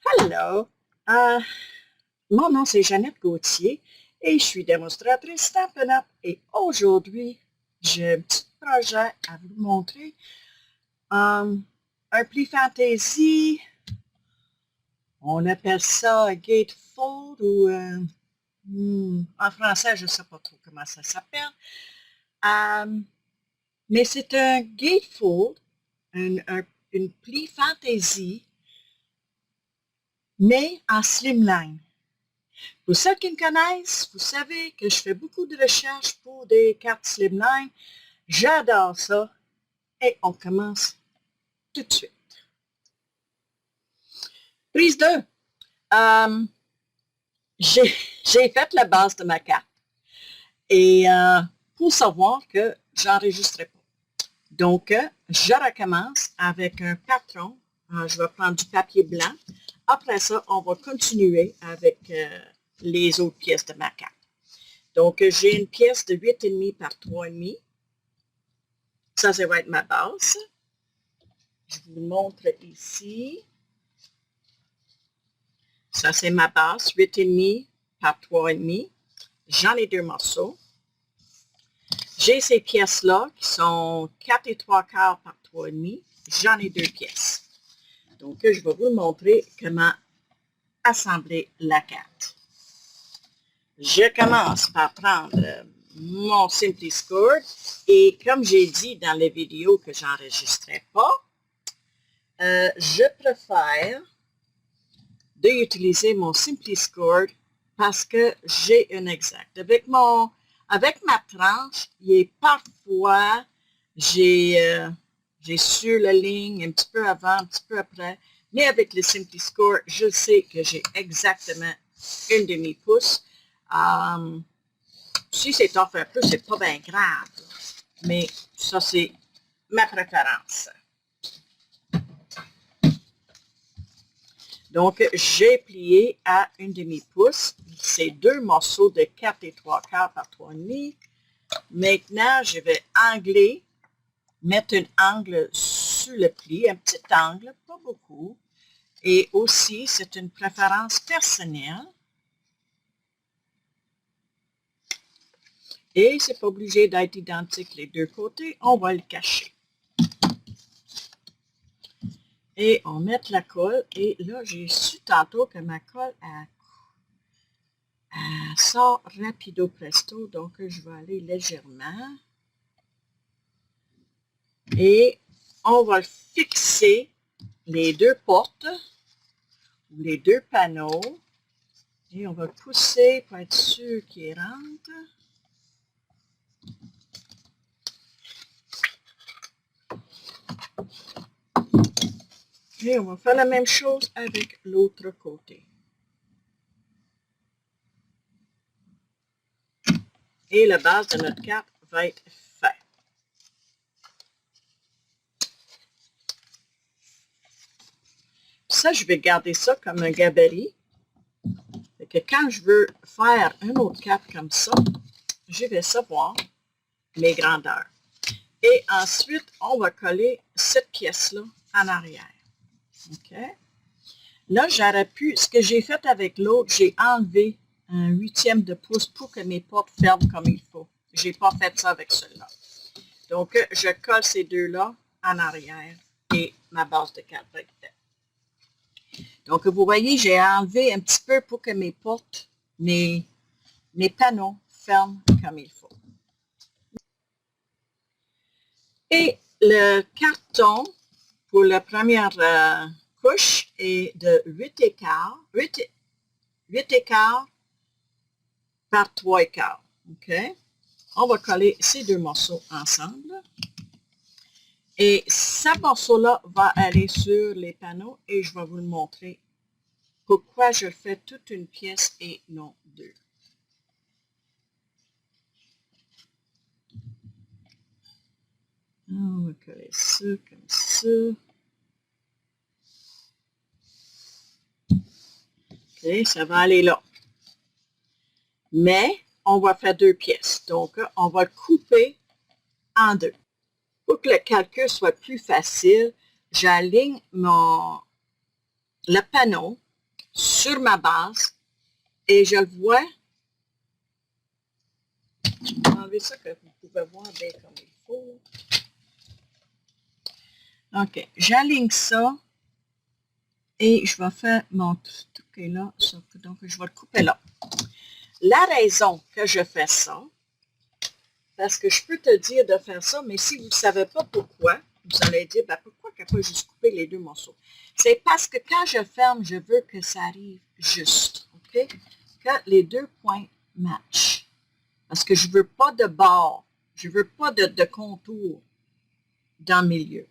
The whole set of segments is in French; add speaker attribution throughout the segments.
Speaker 1: Hello! Euh, Mon nom c'est Jeannette Gauthier et je suis démonstratrice Stampin' Up! Et aujourd'hui, j'ai un petit projet à vous montrer. Un pli fantaisie, on appelle ça gatefold ou en français, je ne sais pas trop comment ça s'appelle. Mais c'est un gatefold, une pli fantaisie, mais en slimline. Pour ceux qui me connaissent, vous savez que je fais beaucoup de recherches pour des cartes slimline. J'adore ça. Et on commence tout de suite. Prise 2. J'ai fait la base de ma carte. Et pour savoir que j'enregistrais pas. Donc, je recommence avec un patron. Je vais prendre du papier blanc. Après ça, on va continuer avec les autres pièces de ma carte. Donc, j'ai une pièce de 8,5 par 3,5. Ça va être ma base. Je vous le montre ici. Ça, c'est ma base, 8,5 par 3,5. J'en ai deux morceaux. J'ai ces pièces-là qui sont 4 3/4 par 3,5. J'en ai deux pièces. Donc, je vais vous le montrer comment assembler la carte. Je commence par prendre mon Simply Scored et comme j'ai dit dans les vidéos que j'enregistrais pas, je préfère d'utiliser mon Simply Scored parce que j'ai un exact. Avec ma tranche, il est parfois, j'ai sur la ligne un petit peu avant, un petit peu après, mais avec le Simply Score, je sais que j'ai exactement une demi-pouce. Si c'est off un peu, c'est pas bien grave, mais ça, c'est ma préférence. Donc, j'ai plié à une demi-pouce. C'est deux morceaux de 4 3/4 par 3,5. Maintenant, je vais angler, mettre un angle sur le pli, un petit angle, pas beaucoup. Et aussi, c'est une préférence personnelle. Et c'est pas obligé d'être identique les deux côtés. On va le cacher. Et on met la colle. Et là, j'ai su tantôt que ma colle elle sort rapido presto. Donc, je vais aller légèrement. Et on va fixer les deux portes ou les deux panneaux. Et on va pousser pour être sûr qu'il rentre. Et on va faire la même chose avec l'autre côté. Et la base de notre carte va être faite. Ça, je vais garder ça comme un gabarit. Fait que quand je veux faire une autre carte comme ça, je vais savoir mes grandeurs. Et ensuite, on va coller cette pièce-là en arrière. OK? Là, j'aurais pu, ce que j'ai fait avec l'autre, j'ai enlevé un 1/8 de pouce pour que mes portes ferment comme il faut. Je n'ai pas fait ça avec celui-là. Donc, je colle ces deux-là en arrière et ma base de carte va être faite. Donc, vous voyez, j'ai enlevé un petit peu pour que mes portes, mes panneaux ferment comme il faut. Et le carton pour la première couche est de 8 1/4 par 3/4. OK? On va coller ces deux morceaux ensemble. Et ce morceau-là va aller sur les panneaux et je vais vous le montrer pourquoi je fais toute une pièce et non deux. On va coller ça comme ça. OK, ça va aller là. Mais on va faire deux pièces. Donc, on va le couper en deux. Pour que le calcul soit plus facile, j'aligne le panneau sur ma base et je le vois. Je vais enlever ça que vous pouvez voir bien comme il faut. OK, j'aligne ça et je vais faire mon truc est là, donc je vais le couper là. La raison que je fais ça, parce que je peux te dire de faire ça, mais si vous ne savez pas pourquoi, vous allez dire, ben pourquoi qu'elle peut juste couper les deux morceaux? C'est parce que quand je ferme, je veux que ça arrive juste, OK? Que les deux points matchent. Parce que je ne veux pas de bord, je ne veux pas de contour dans le milieu.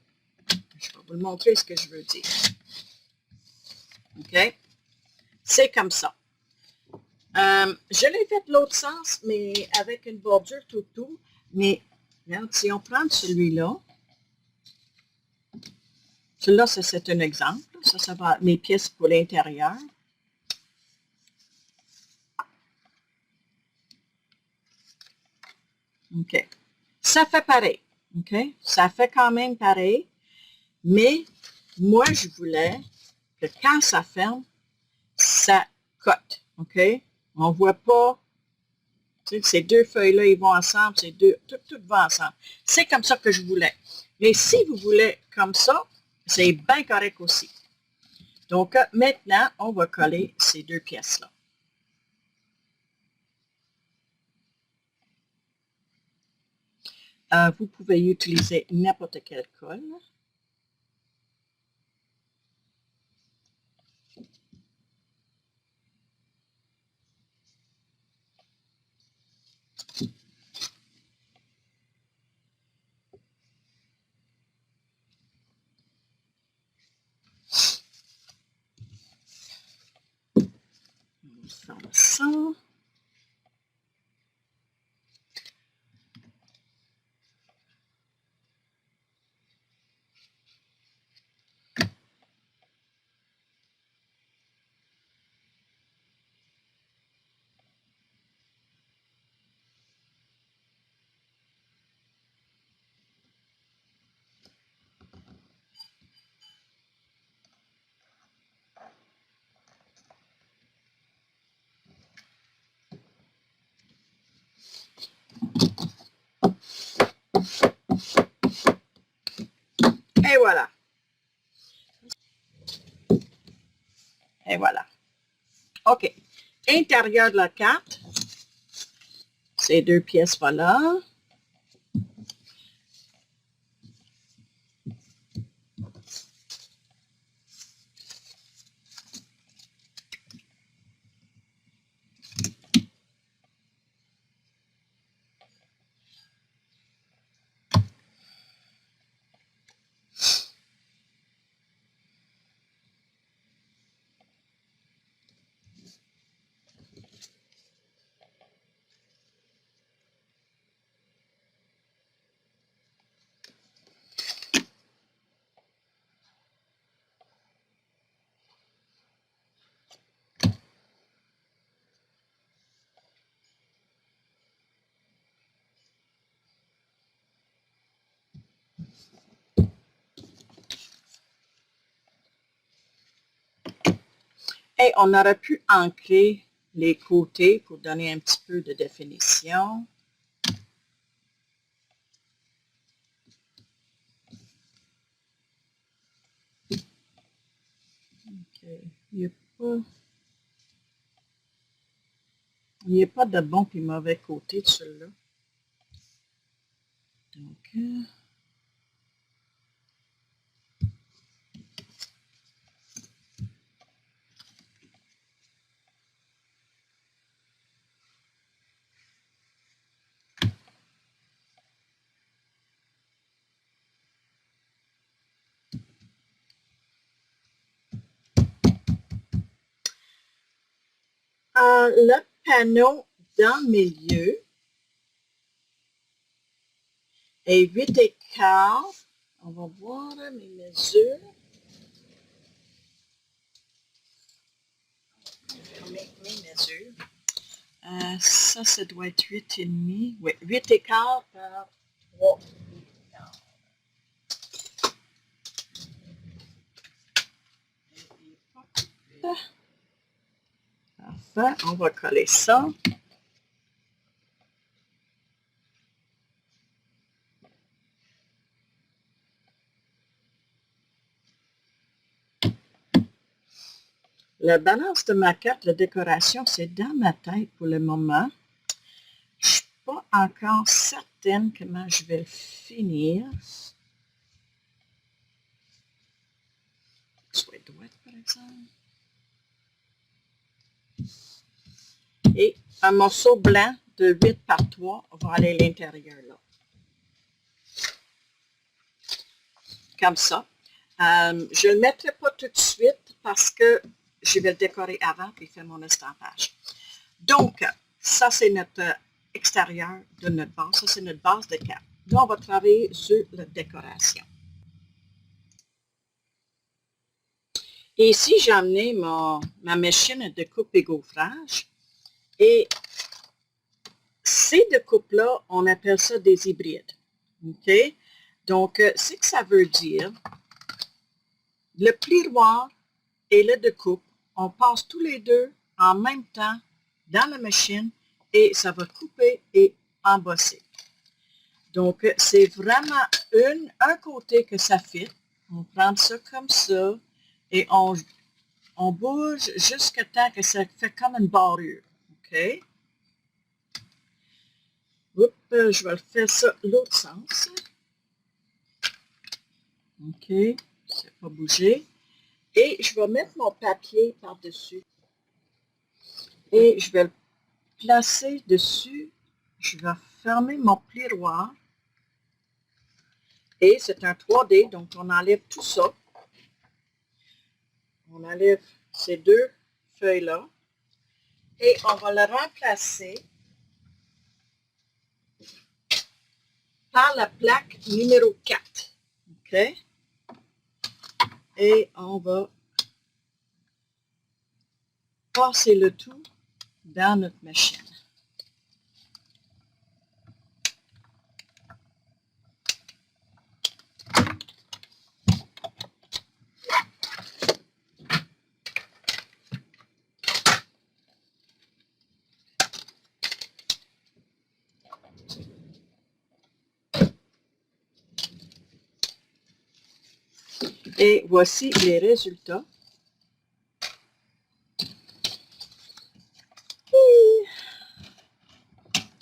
Speaker 1: Je vais vous le montrer ce que je veux dire. OK? C'est comme ça. Je l'ai fait l'autre sens, mais avec une bordure tout. Mais regarde, si on prend celui-là, celui-là, c'est un exemple. Ça va être mes pièces pour l'intérieur. OK. Ça fait pareil. OK? Ça fait quand même pareil. Mais moi, je voulais que quand ça ferme, ça cote. OK? On ne voit pas. Tu sais, ces deux feuilles-là, ils vont ensemble. Tout va ensemble. C'est comme ça que je voulais. Mais si vous voulez comme ça, c'est bien correct aussi. Donc, maintenant, on va coller ces deux pièces-là. Vous pouvez utiliser n'importe quelle colle. Comme ça. Et voilà. Et voilà. OK. Intérieur de la carte, ces deux pièces, voilà. Et on aurait pu ancrer les côtés pour donner un petit peu de définition. OK. Il n'y a pas de bon et mauvais côté de celui-là. Donc, le panneau dans le milieu est 8 écarts. On va voir mes mesures. Mes mesures. Ça doit être 8,5. Oui, 8 écarts par 3 écarts. On va coller ça. La balance de ma carte, la décoration, c'est dans ma tête pour le moment. Je ne suis pas encore certaine comment je vais le finir. Soit droite, par exemple. Et un morceau blanc de 8 par 3 va aller à l'intérieur là. Comme ça. Je ne le mettrai pas tout de suite parce que je vais le décorer avant et faire mon estampage. Donc, ça c'est notre extérieur de notre base. Ça c'est notre base de carte. Là, on va travailler sur la décoration. Et ici, j'ai amené ma machine de coupe et gaufrage. Et ces deux coupes-là, on appelle ça des hybrides. OK? Donc, ce que ça veut dire, le plioir et le découpe, on passe tous les deux en même temps dans la machine et ça va couper et embosser. Donc, c'est vraiment un côté que ça fit. On prend ça comme ça et on bouge jusqu'à temps que ça fait comme une barrure. OK? Oups, je vais le faire ça l'autre sens. OK, ça va bouger. Et je vais mettre mon papier par-dessus. Et je vais le placer dessus. Je vais fermer mon plioir. Et c'est un 3D, donc on enlève tout ça. On enlève ces deux feuilles-là. Et on va le remplacer par la plaque numéro 4. OK? Et on va passer le tout dans notre machine. Et voici les résultats.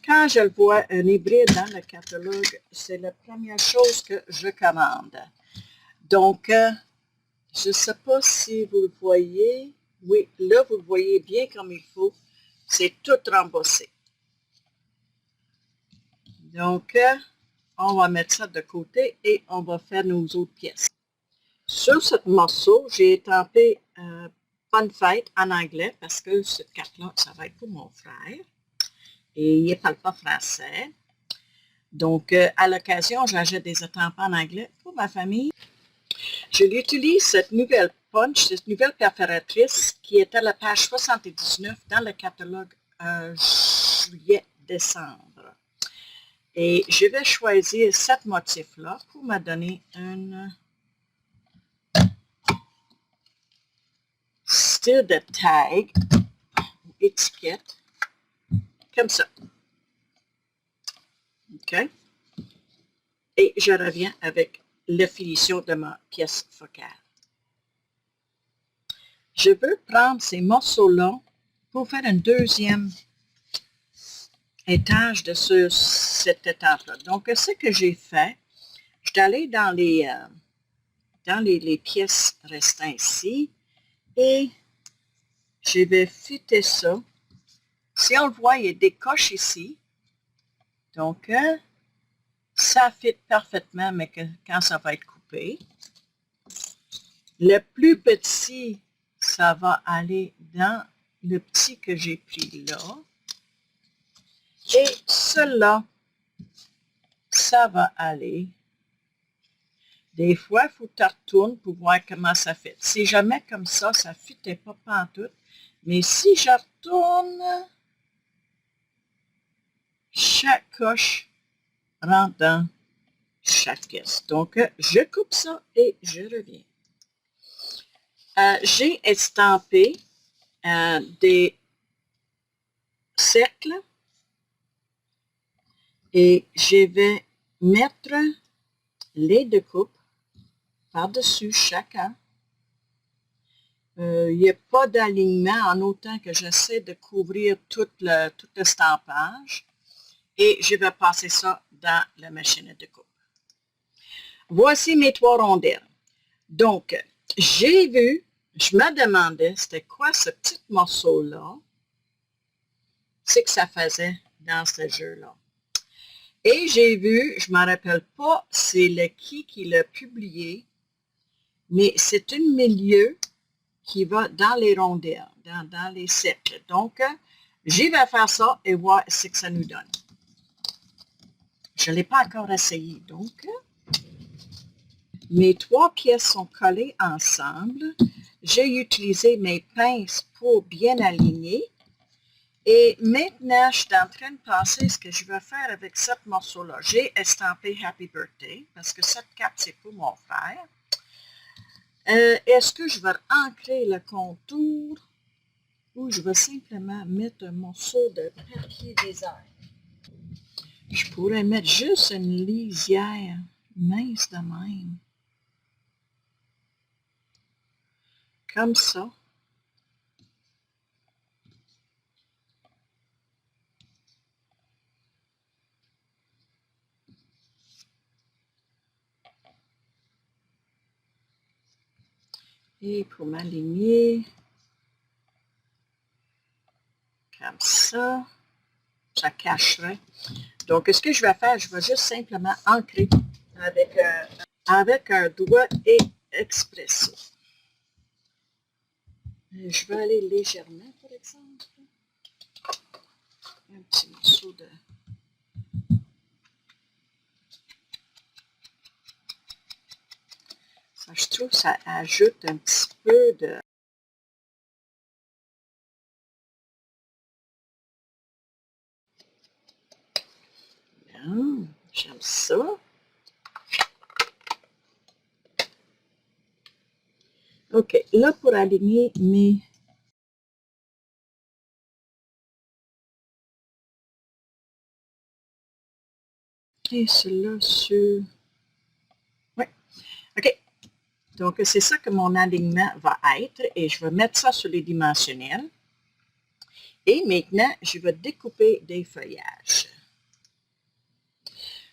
Speaker 1: Quand je le vois un hybride dans le catalogue, c'est la première chose que je commande. Donc, je ne sais pas si vous le voyez. Oui, là, vous le voyez bien comme il faut. C'est tout rembossé. Donc, on va mettre ça de côté et on va faire nos autres pièces. Sur ce morceau, j'ai étampé Bonne fête en anglais parce que cette carte-là, ça va être pour mon frère. Et il ne parle pas français. Donc, à l'occasion, j'achète des étampes en anglais pour ma famille. Je l'utilise, cette nouvelle punch, cette nouvelle perforatrice qui est à la page 79 dans le catalogue juillet-décembre. Et je vais choisir cette motif-là pour me donner une style de tag, étiquette, comme ça. OK? Et je reviens avec la finition de ma pièce focale. Je veux prendre ces morceaux-là pour faire un deuxième étage de cette étampe-là. Donc, ce que j'ai fait, je suis allée dans les pièces restantes ici et je vais fitter ça. Si on le voit, il y a des coches ici. Donc, ça fit parfaitement, mais quand ça va être coupé. Le plus petit, ça va aller dans le petit que j'ai pris là. Et cela, ça va aller. Des fois, il faut que tu retournes pour voir comment ça fait. Si jamais comme ça, ça ne fitait pas pantoute. Mais si je retourne, chaque coche rentre dans chaque pièce. Donc, je coupe ça et je reviens. J'ai estampé des cercle et je vais mettre les découpes par-dessus chacun. Il n'y a pas d'alignement en autant que j'essaie de couvrir tout le stampage et je vais passer ça dans la machine à découpe. Voici mes 3 rondelles. Donc, j'ai vu, je me demandais c'était quoi ce petit morceau-là, c'est que ça faisait dans ce jeu-là. Et j'ai vu, je ne me rappelle pas c'est qui l'a publié, mais c'est un milieu qui va dans les rondelles, dans les cercles. Donc, j'y vais faire ça et voir ce que ça nous donne. Je ne l'ai pas encore essayé, donc mes 3 pièces sont collées ensemble. J'ai utilisé mes pinces pour bien aligner. Et maintenant, je suis en train de penser ce que je vais faire avec ce morceau-là. J'ai estampé Happy Birthday parce que cette cape, c'est pour mon frère. Est-ce que je vais ancrer le contour ou je vais simplement mettre un morceau de papier design? Je pourrais mettre juste une lisière mince de même. Comme ça. Et pour m'aligner, comme ça, ça cacherait. Donc, ce que je vais faire, je vais juste simplement ancrer avec un doigt et expresso. Je vais aller légèrement, par exemple. Un petit morceau de... Ça, je trouve que ça ajoute un petit peu de... Bien, j'aime ça. OK, là, pour aligner mes... Et celui-là sur... Oui, OK. Donc, c'est ça que mon alignement va être. Et je vais mettre ça sur les dimensionnels. Et maintenant, je vais découper des feuillages.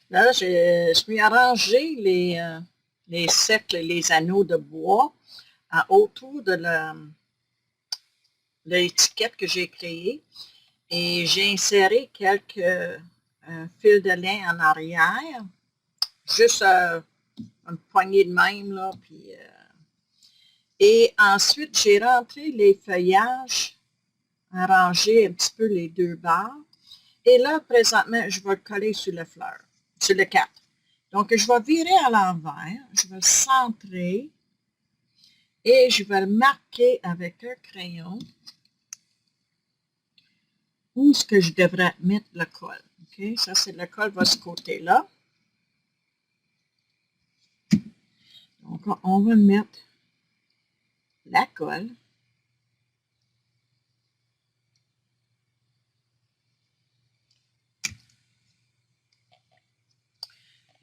Speaker 1: Là, je suis arrangé les cercles et les anneaux de bois autour de l'étiquette que j'ai créée. Et j'ai inséré quelques fils de lin en arrière. Juste une poignée de même, là. Puis, et ensuite, j'ai rentré les feuillages, arrangé un petit peu les 2 barres. Et là, présentement, je vais le coller sur la fleur, sur le cap. Donc, je vais virer à l'envers, je vais le centrer et je vais le marquer avec un crayon où est-ce que je devrais mettre le col. OK? Ça, c'est le col va de ce côté-là. Donc, on va mettre la colle.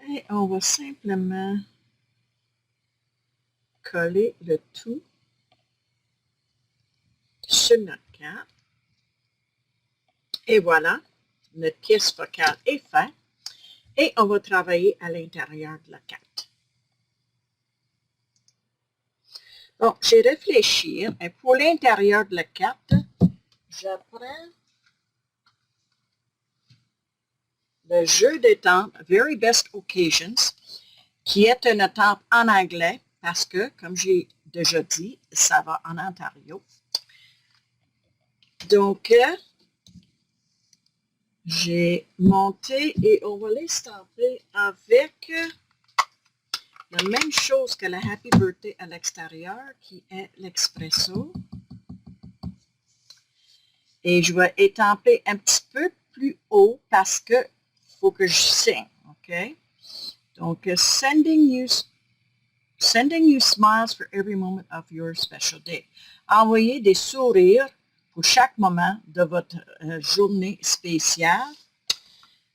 Speaker 1: Et on va simplement coller le tout sur notre carte. Et voilà, notre pièce focale est faite. Et on va travailler à l'intérieur de la carte. Bon, j'ai réfléchi. Et pour l'intérieur de la carte, je prends le jeu d'étampes Very Best Occasions, qui est une étampe en anglais, parce que, comme j'ai déjà dit, ça va en Ontario. Donc, j'ai monté et on va l'estamper avec la même chose que la Happy Birthday à l'extérieur, qui est l'Expresso. Et je vais étamper un petit peu plus haut parce que faut que je signe, OK? Donc, sending you smiles for every moment of your special day. Envoyer des sourires pour chaque moment de votre journée spéciale.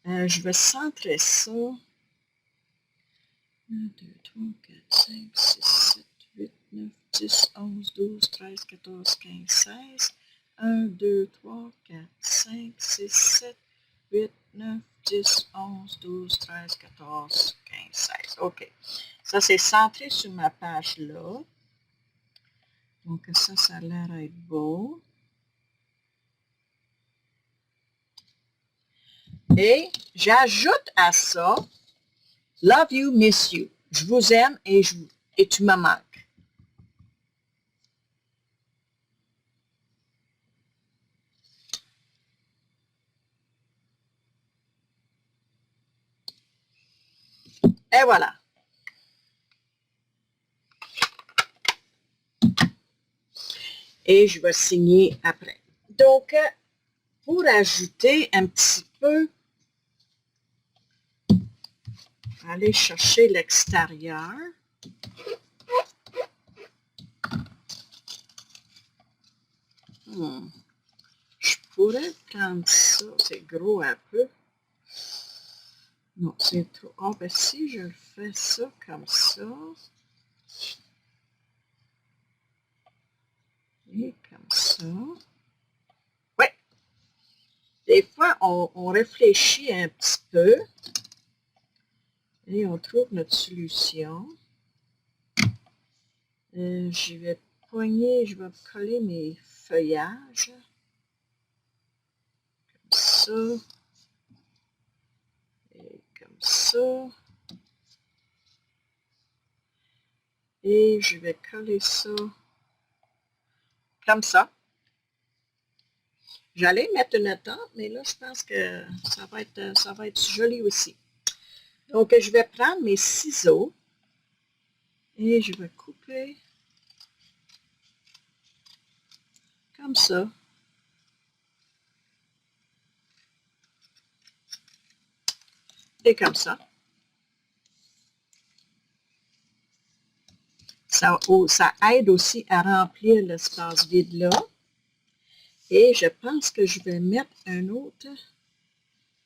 Speaker 1: Je vais centrer ça. 1, 2, 3, 4, 5, 6, 7, 8, 9, 10, 11, 12, 13, 14, 15, 16. 1, 2, 3, 4, 5, 6, 7, 8, 9, 10, 11, 12, 13, 14, 15, 16. OK. Ça, c'est centré sur ma page là. Donc, ça a l'air d'être beau. Et j'ajoute à ça Love you, miss you. Je vous aime et tu me manques. Et voilà. Et je vais signer après. Donc, pour ajouter un petit peu, aller chercher l'extérieur. Je pourrais prendre ça, c'est gros un peu. Non, c'est trop. Ah, ben si je fais ça comme ça, et comme ça. Oui. Des fois, on réfléchit un petit peu et on trouve notre solution. Je vais poigner, je vais coller mes feuillages. Comme ça. Et comme ça. Et je vais coller ça comme ça. J'allais mettre une tente, mais là, je pense que ça va être joli aussi. Donc, je vais prendre mes ciseaux et je vais couper comme ça. Et comme ça. Ça aide aussi à remplir l'espace vide là. Et je pense que je vais mettre un autre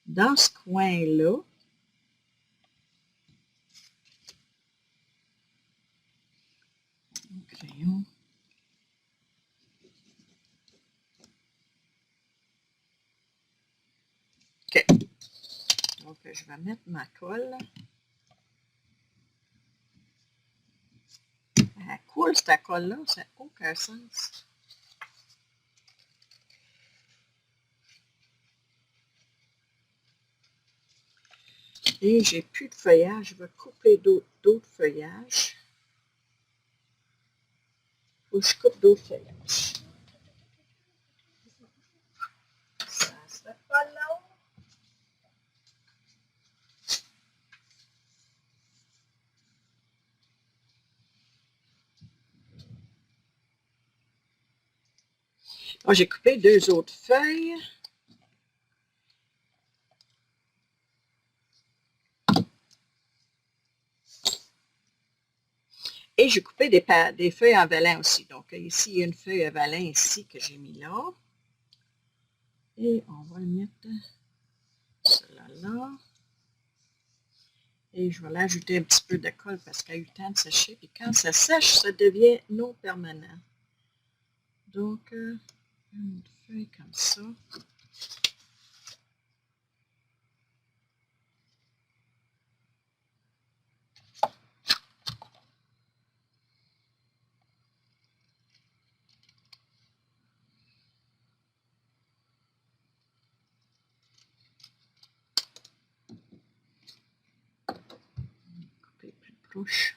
Speaker 1: dans ce coin-là. Au crayon. OK. Donc, je vais mettre ma colle. Elle coule, cette colle-là, ça n'a aucun sens. Et j'ai plus de feuillage. Je vais couper d'autres feuillages. Faut que je coupe d'autres feuillages. Ça serait pas long. Bon, j'ai coupé 2 autres feuilles. Et j'ai coupé des feuilles en vélin aussi. Donc, ici, il y a une feuille à vélin ici que j'ai mis là. Et on va le mettre cela là. Et je vais l'ajouter un petit peu de colle parce qu'elle a eu le temps de sécher. Puis quand ça sèche, ça devient non permanent. Donc, une feuille comme ça. Couper plus proche.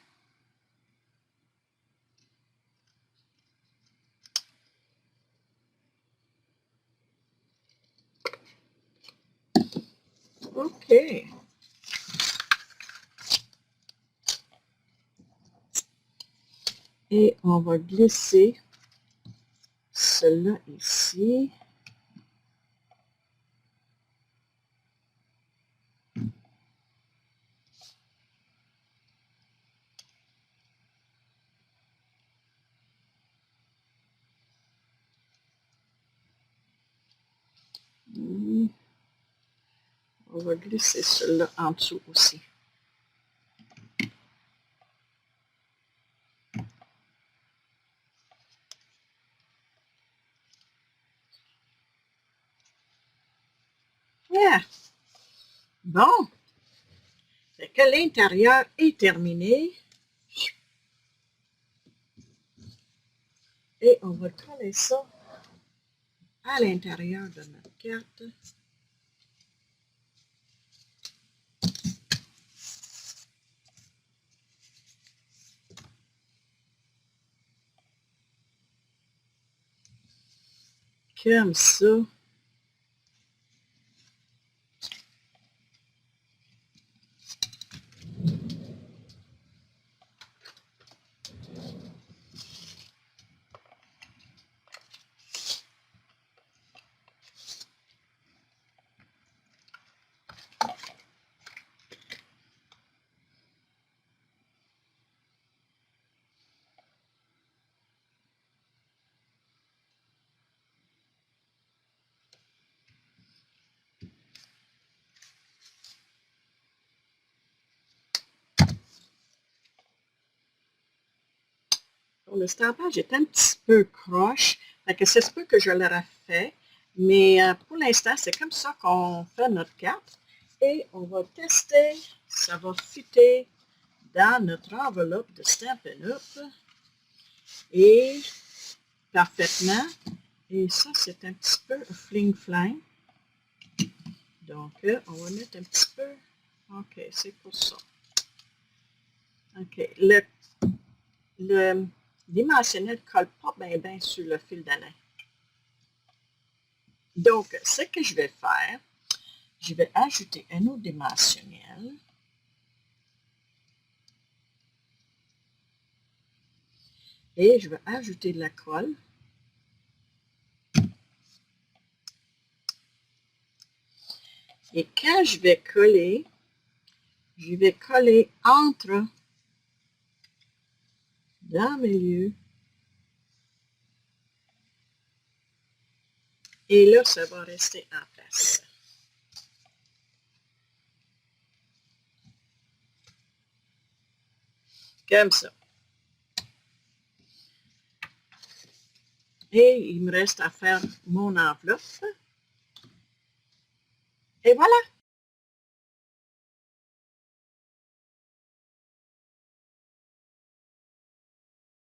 Speaker 1: OK. Et on va glisser cela ici. On va glisser celui-là en dessous aussi. Yeah. Bon. Fait que l'intérieur est terminé. Et on va coller ça à l'intérieur de notre carte. Comme ça. Le stampage est un petit peu croche, fait que c'est ce peu que je l'aurais fait, mais pour l'instant, c'est comme ça qu'on fait notre carte. Et on va tester, ça va fitter dans notre enveloppe de Stampin' Up. Et parfaitement. Et ça, c'est un petit peu fling-flang. Donc, on va mettre un petit peu. OK, c'est pour ça. OK. Le dimensionnel ne colle pas bien sur le fil d'Alain. Donc, ce que je vais faire, je vais ajouter un autre dimensionnel. Et je vais ajouter de la colle. Et quand je vais coller entre dans le milieu. Et là, ça va rester en place. Comme ça. Et il me reste à faire mon enveloppe. Et voilà!